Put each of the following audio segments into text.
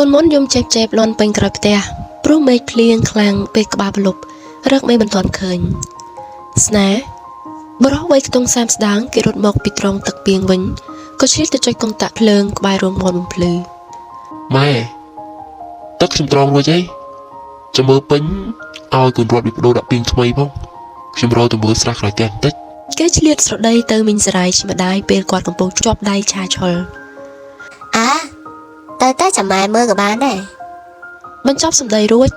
ូនមុនយំចេបលន់ពេញក្រោយផ្ទះព្រោះមេឃភ្លៀងខ្លាំងពេលក្បាលប្រលប់រឹកមេមិនទាន់ឃើញស្នេហ៍បរោះវ័យខ្ទង់30ស្ដាងគេរត់មកពីត្រង់ទឹកពីងវិញក៏ឆ្លៀតទៅចុចកុងតាក់ភ្លើងក្បែររោងមាន់បំភ្លឺម៉ែទឹកខ្ញុំត្រង់រួចហើយចាំមើលពេញឲ្យកូនរត់ពីបដូរដាក់ពីងថ្មីផងខ្ញុំរកទៅមើលស្រះក្រោយផ្ទះបន្តិចគេឆ្លៀតស្រដីទៅមីងសារាយជាម្ដាយពេលគាត់កំពុងជាប់ដៃឆាឈុលទៅចាំម៉ែមើលក៏បានដែរបញ្ចប់សម្ដីរួច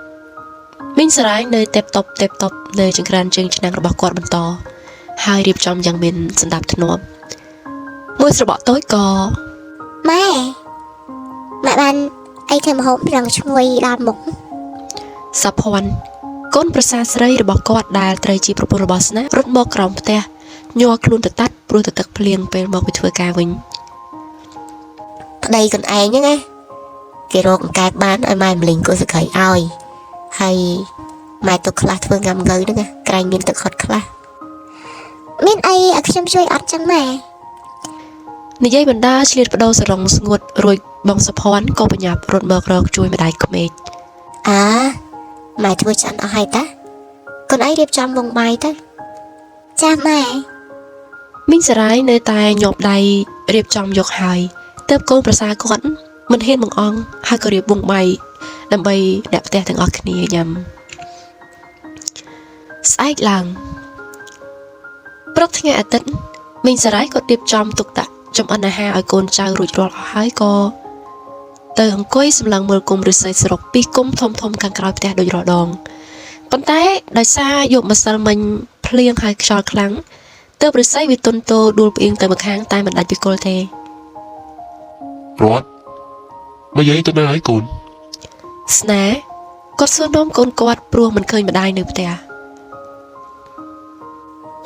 មីងសារាយនៅទេបតបនៅចង្ក្រានជើងឆ្នាំងរបស់គាត់បន្តហើយរៀបចំយ៉ាងមានសណ្ដាប់ធ្នាប់មួយស្របក់តូចក៏ម៉ែបានអីធ្វើម្ហូបរងឈ្ងុយដល់មុខសាភ័ណ្ឌកូនប្រសាស្រីរបស់គាត់ដែលត្រូវជាប្រពន្ធរបស់ស្នេហ៍រត់មកក្រោមផ្ទះញ័រខ្លួនទៅតាត់ព្រោះទឹកភ្លៀងពេលមកពីធ្វើការវិញប្តីខ្លួនឯងហ្នឹងណាគេរកអង្កែបបានឲ្យម៉ែម្លេងគូសក្រីឲ្យហើយម៉ែទុកខ្លះធ្វើង៉ាំងើហ្នឹងណាក្រែងមានទឹកហត់ខ្លះមានអីឲ្យខ្ញុំជួយអត់ចឹងម៉ែនិយាយបណ្ដាឆ្លៀតបដោសរងស្ងួតរួចបងសុភ័ណ្ឌក៏បញ្ញាប់រត់មករកជួយម្ដាយក្មេកម៉ែធ្វើចានអស់ហើយតាកូនឯងរៀបចំវងបាយទៅចាម៉ែមីងសារាយនៅតែញាប់ដៃរៀបចំយកហើយទើបកូនប្រសាគាត់មិនហ៊ានបង្អង់ហើយក៏រៀបវងបាយដើម្បីអ្នកផ្ទះទាំងអស់គ្នាញ៉ាំស្អែកឡើងព្រឹកថ្ងៃអាទិត្យមីងសារាយក៏រៀបចំទុកដាក់ចំអិនអាហារឲ្យកូនចៅរួចរាល់អស់ហើយក៏ទៅអង្គុយសម្លឹងមើលគុំឫស្សីស្រុកពីគុំធំខាងក្រោយផ្ទះដូចរដងប៉ុន្តែដោយសារយកម្សិលមិញភ្លៀងហើយខ្យល់ខ្លាំងទើបឫស្សីវាទន់តូដួលផ្អៀងទៅម្ខាងតែមិនដាច់ពីគល់ទេរត់មកយាយទៅណាហើយកូនស្នេហ៍គាត់សួរនាំកូនគាត់ព្រោះមិនឃើញម្ដាយនៅផ្ទះ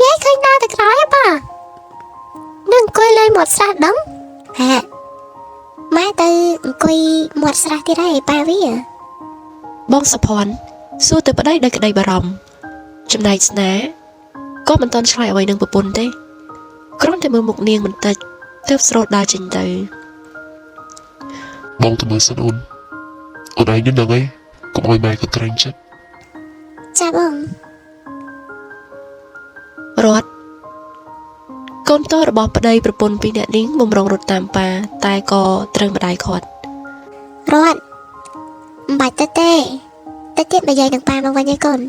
យាយឃើញដើរទៅក្រោយប៉ានឹងអង្គុយលើមាត់ស្រះដឹងម៉ែទៅអង្គុយមាត់ស្រះទៀតហើយប៉ាវាបងសុភ័ណ្ឌសួរទៅប្តីដោយក្តីបារម្ភចំណែកស្នេហ៍ក៏មិនទាន់ឆ្លើយអ្វីនឹងប្រពន្ធទេគ្រាន់តែមើលមុខនាងបន្តិចទើបស្រោតដើរចេញទៅបងទៅមើលសិនអូនឯងនឹងហ្នឹងឯងកុំឲ្យម៉ែក៏ក្រែងចិត្តចាបងរត់កូនតោរបស់ប្តីប្រពន្ធពីរនាក់នេះបំរុងរត់តាមប៉ាតែក៏ត្រូវម្ដាយខាត់រត់មិនបាច់ទៅទេទៀតបើយាយនឹងប៉ាមកវិញឯកូន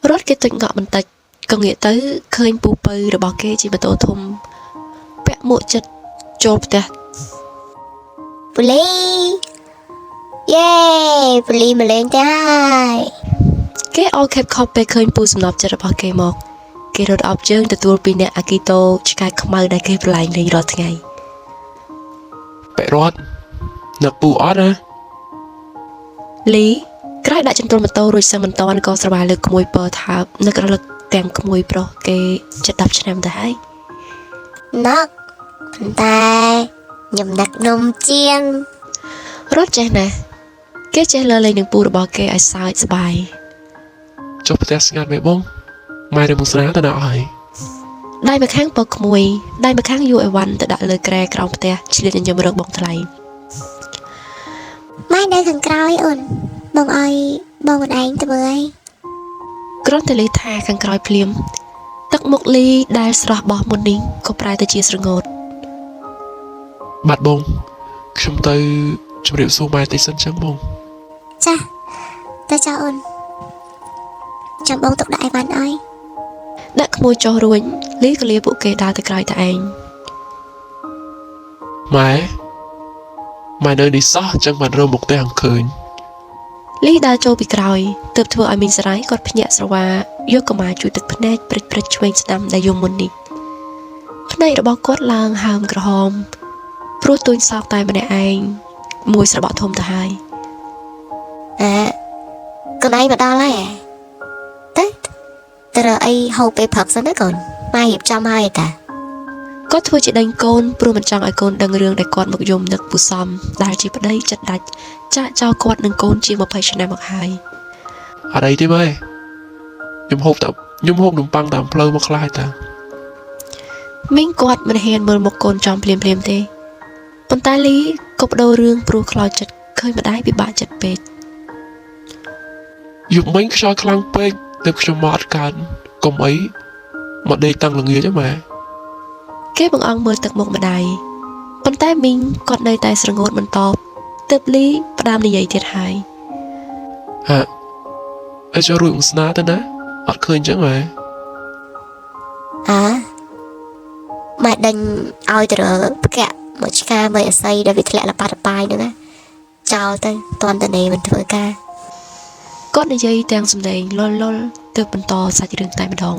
រត់គេទុចងក់បន្តិចក៏ងាកទៅឃើញពូពៅរបស់គេជាម៉ូតូធំពាក់មួកចិត្តចូលផ្ទះពូលីយេពូលីមកលេងទៅហើយគេអោខេបខប់ពេលឃើញពូសំណប់ចិត្តរបស់គេមកគេរត់អោបជើងទទួលពីអ្នកអាគីតូឆ្កែខ្មៅដែលគេប្រឡែងលេងរាល់ថ្ងៃបែរត់អ្នកពូអត់ណាលីក្រោយដាក់ចន្ទល់ម៉ូតូរួចសឹមមិនតាន់ក៏ស្រវាលើក្មួយពើថើបនឹករលឹកទាំងក្មួយប្រុសគេ7-10ឆ្នាំទៅហើយណកប៉ុន្តែខ្ញុំដឹកនំជាងរត់ចេះណាគេចេះលើលេងនឹងពូរបស់គេឲ្យសើចសប្បាយចុះផ្ទះស្ងាត់មែនបងម៉ែរមុស្រាទៅដល់ហើយដៃម្ខាងពកក្មួយដៃម្ខាងយូអីវ៉ាន់ទៅដាក់លើក្រែក្រោមផ្ទះឆ្លៀតញញឹមរកបងថ្លៃម៉ែនៅខាងក្រោយអូនបងឲ្យបងខ្លួនឯងទៅមើលឯងគ្រាន់តែលឺថាខាងក្រោយភ្លាមទឹកមុខលីដែលស្រស់បោះមុននេះក៏ប្រែទៅជាស្រងោតបាត់បងខ្ញុំទៅជម្រាបសួរម៉ែតិចសិនចឹងបងចាទៅចៅអូនចាំបងទុកដាក់អីវ៉ាន់ឲ្យដាក់ក្មួយចុះរួចលីក៏លាពួកគេដើរទៅក្រោយតែឯងម៉ែនៅនេះសោះចឹងបានរមមកផ្ទះអង្ឃើញលីដើរចូលពីក្រោយទើបធ្វើឲ្យមីងសារាយគាត់ភ្ញាក់ស្រវាយកកម៉ាជួយទឹកភ្នែកព្រិចឆ្វេងស្ដាំដែលយំមុននេះភ្នែករបស់គាត់ឡើងហើមក្រហមព្រោះទួញសោកតែម្នាក់ឯងមួយស្របក់ធំទៅហើយកូនឯងមកដល់ហើយទៅរកអីហូបពេលព្រឹកសិនណាកូនម៉ែរៀបចំហើយតាគាត់ធ្វើជាដេញកូនព្រោះមិនចង់ឲ្យកូនដឹងរឿងដែលគាត់មកយំនឹកពូសំដែលជាប្តីចិត្តដាច់ចាក់ចោលគាត់នឹងកូនជាង20ឆ្នាំមកហើយអត់អីទេម៉ែខ្ញុំហូបនំប៉័ងតាមផ្លូវមកខ្លះតាមីងគាត់មិនហ៊ានមើលមុខកូនចំភ្លាមទេប៉ុន្តែលីក៏បដូររឿងព្រោះខ្លោចចិត្ត ឃើញម្ដាយពិបាកចិត្តពេក យប់មិញខ្យល់ខ្លាំងពេកទើបខ្ញុំមកអត់កើតកុំអីមកដេកតាំងល្ងាចហ្នឹងម៉ែ គេបង្អង់មើលទឹកមុខម្ដាយប៉ុន្តែមីងគាត់នៅតែស្រងូតមិនតបទើបលីផ្ដើមនិយាយទៀតហើយ ហាអើចូលរួចមកស្នាទៅណាអត់ឃើញអញ្ចឹងម៉ែ ម៉ែដេញឲ្យទៅរើផ្កាក់មកឆ្កាមើលអស័យដែលវាធ្លាក់លប៉ាត់បាយហ្នឹងណាចោលទៅតន់តនេមិនធ្វើការ គាត់និយាយទាំងសម្ដែងលលលទើបបន្តសាច់រឿងតែម្ដង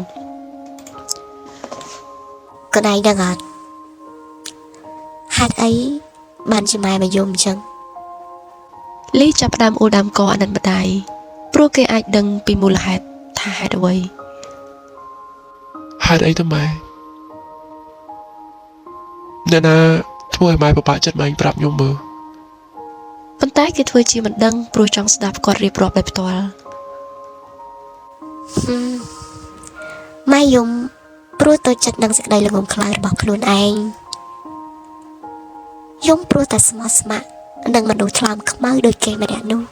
កូនឯងដឹងអត់ហេតុអីបានជាម៉ែមកយំអញ្ចឹង លីចាប់ផ្ដើមអូលដាំកអាណិតម្ដាយព្រោះគេអាចដឹងពីមូលហេតុថាហេតុអ្វី ហេតុអីទៅម៉ែអ្នកណាធ្វើឲ្យម៉ែពិបាកចិត្តម៉ែប្រាប់ខ្ញុំមើល ប៉ុន្តែគេធ្វើជាមិនដឹងព្រោះចង់ស្ដាប់គាត់រៀបរាប់ដោយផ្ទាល់ ម៉ែយំព្រោះទៅចិត្តនឹងសេចក្តីល្ងងខ្លៅរបស់ខ្លួនឯងយំព្រោះតែស្មោះស្ម័គ្រនឹងមនុស្សឆ្លើមខ្មៅដូចគេម្នាក់នោះ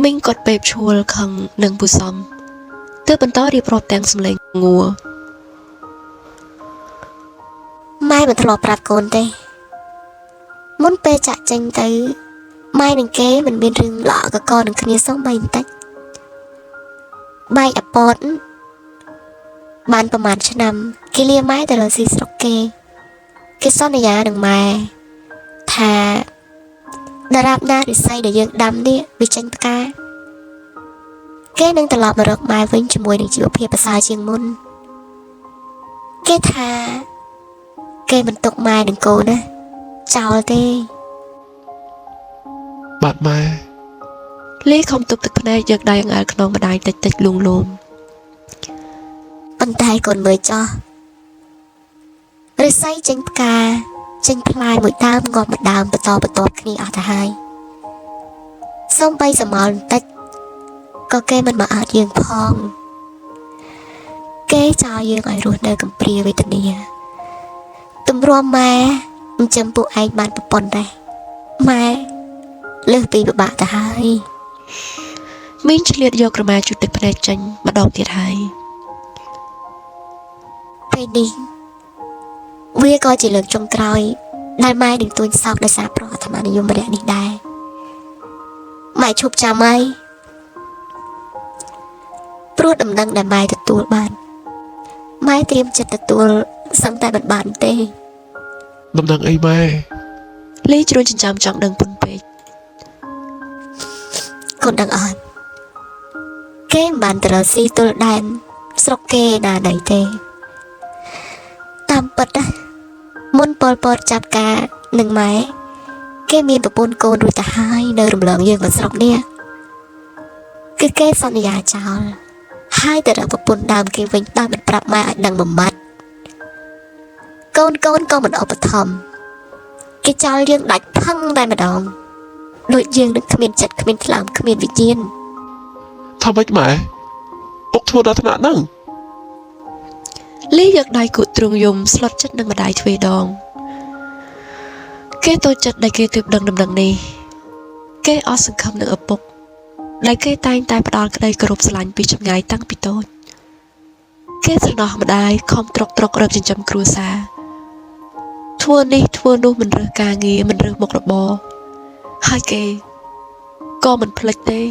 មីងគាត់ពេបឈួលខឹងនឹងពូសំទើបបន្តរៀបរាប់ទាំងសម្លេងងួរ ម៉ែមិនធ្លាប់ប្រាប់កូនទេមុនពេលចាក់ចេញទៅម៉ែនឹងគេមិនមានរឿងល្អកកនឹងគ្នាសោះបីបន្តិចបែកអពតបានប្រហែលឆ្នាំគេលាម៉ែទៅលើស៊ីស្រុកគេសន្យានឹងម៉ែថាដរាបណារិស័យដែលយើងដាំនេះវាចេញផ្កាគេនឹងត្រឡប់មករកម៉ែវិញជាមួយនឹងជីវភាពប្រសើរជាងមុនគេថាគេមិនទុកម៉ែនឹងកូនណាចោលទេ បាទម៉ែ លីខំទប់ទឹកភ្នែកយកដៃអង្អែលខ្នងម្ដាយតិចតិចលួងលោម ប៉ុន្តែកូនមើលចោះរិស័យចេញផ្កាចេញផ្លែមួយដើមងាប់មួយដើមបន្តបន្ទាប់គ្នាអស់ទៅហើយសូម្បីសមល់បន្តិចក៏គេមិនមកអើតយើងផងគេចោលយើងឲ្យរស់នៅកំព្រាវេទនាទម្រាំម៉ែអញ្ចឹងពួកឯងបានប្រពន្ធដែរម៉ែលើសពីពិបាកទៅហើយ មីងឆ្លៀតយកក្រមាជូតទឹកភ្នែកចេញម្ដងទៀតហើយ ពេលនេះវាក៏ជាលើកចុងក្រោយដែលម៉ែនឹងទួញសោកដោយសារប្រអាត្មានិយមម្នាក់នេះដែរម៉ែឈប់ចាំហើយព្រោះដំណឹងដែលម៉ែទទួលបានម៉ែត្រៀមចិត្តទទួលសឹងតែមិនបានទេ ដំណឹងអីម៉ែ លីជ្រួញចិញ្ចាំចង់ដឹងពុនពេក កូនដឹងអត់គេមិនបានទៅរកស៊ីទល់ដែនស្រុកគេណាណីទេតាមពិតណាមុនប៉ុលពតចាប់ការនឹងម៉ែគេមានប្រពន្ធកូនរួចទៅហើយនៅរំលងយើងមកស្រុកនេះគឺគេសន្យាចោលហើយទៅរកប្រពន្ធដើមគេវិញដោយមិនប្រាប់ម៉ែឲ្យដឹងមួយម៉ាត់កូនក៏មិនឧបត្ថម្ភគេចោលយើងដាច់ផឹងតែម្ដងដូចយើងនឹងគ្មានចិត្តគ្មានថ្លើមគ្មានវិញ្ញាណ ថាម៉េចម៉ែអុកធ្វើដល់ថ្នាក់ហ្នឹង លីយកដៃគូទ្រង់យំស្លុតចិត្តនឹងម្ដាយទ្វេដង គេតូចចិត្តដែលគេទើបដឹងដំណឹងនេះគេអស់សង្ឃឹមនឹងឪពុកដែលគេតែងតែផ្ដល់ក្តីគោរពស្រឡាញ់ពីចម្ងាយតាំងពីតូចគេស្រណោះម្ដាយខំត្រុករកចិញ្ចឹមគ្រួសារធ្វើនេះធ្វើនោះមិនរើសការងារមិនរើសមុខរបរហើយគេក៏មិនភ្លេចទេ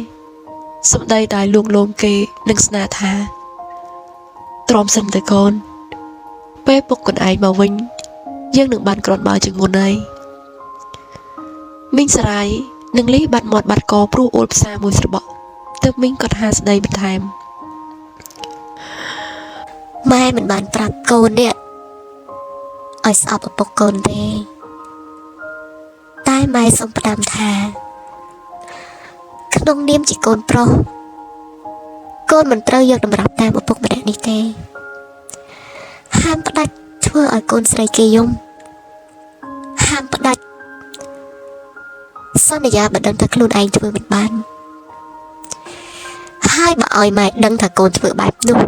សម្ដីដែលលួងលោមគេនឹងស្នើថាទ្រាំសិនទៅកូនពេលពុកខ្លួនឯងមកវិញយើងនឹងបានក្រាន់បើជាងមុនហើយមីងសារាយនឹងលីបាត់មាត់បាត់កព្រោះអូលផ្សារមួយស្របក់ទើបមីងគាត់ហាស្ដីបន្ថែម ម៉ែមិនបានប្រាប់កូននេះឲ្យស្អប់ឪពុកកូនទេតែម៉ែសូមផ្ដាំថាក្នុងនាមជាកូនប្រុសកូនមិនត្រូវយកតម្រាប់តាមឪពុកម្នាក់នេះទេហាមផ្ដាច់ធ្វើឲ្យកូនស្រីគេយំហាមផ្ដាច់សន្យាបើដឹងថាខ្លួនឯងធ្វើមិនបានហើយបើឲ្យម៉ែដឹងថាកូនធ្វើបែបនោះ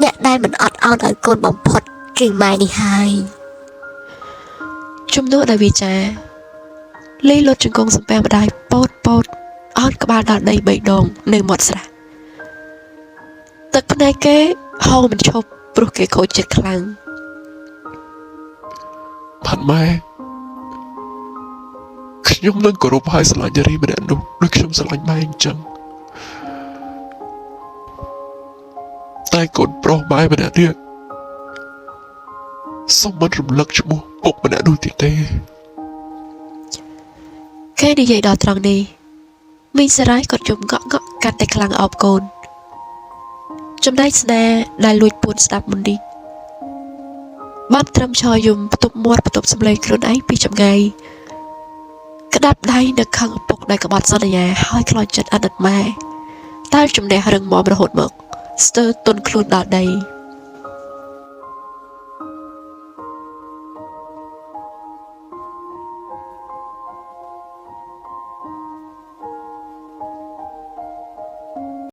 អ្នកដែលមិនអត់ឱនឲ្យកូនបំផុតគឺម៉ែនេះហើយ ជំនួសដោយវាចា លីលុតជង្គង់សំពាំម្ដាយពោតអោតក្បាលដល់ដី3ដងនៅមាត់ស្រះទឹកភ្នែកគេហូរមិនឈប់ព្រោះគេខូចចិត្តខ្លាំង ផាត់ម៉ែខ្ញុំនឹងគោរពហើយស្រឡាញ់នារីម្នាក់នោះដូចខ្ញុំស្រឡាញ់ម៉ែអញ្ចឹងតែកូនប្រុសម្នាក់នេះសូមមិនរំលឹកឈ្មោះពុកម្នាក់នោះទៀតទេ គេនិយាយដល់ត្រង់នេះមីងសារាយក៏ជុំកក់កាត់តែខ្លាំងអោបកូនចំណែកស្នាដែលលួចពួនស្ដាប់មុននេះបានត្រឹមឈរយំបន្ទប់មាត់បន្ទប់សម្លេងខ្លួនឯងពីចម្ងាយក្តាប់ដៃនៅខាងឪពុកដែលក្បត់សន្យាហើយខ្លោចចិត្តអាណិតម៉ែតែជំនះរឹងមាំរហូតមកស្ទើរទន់ខ្លួនដល់ដី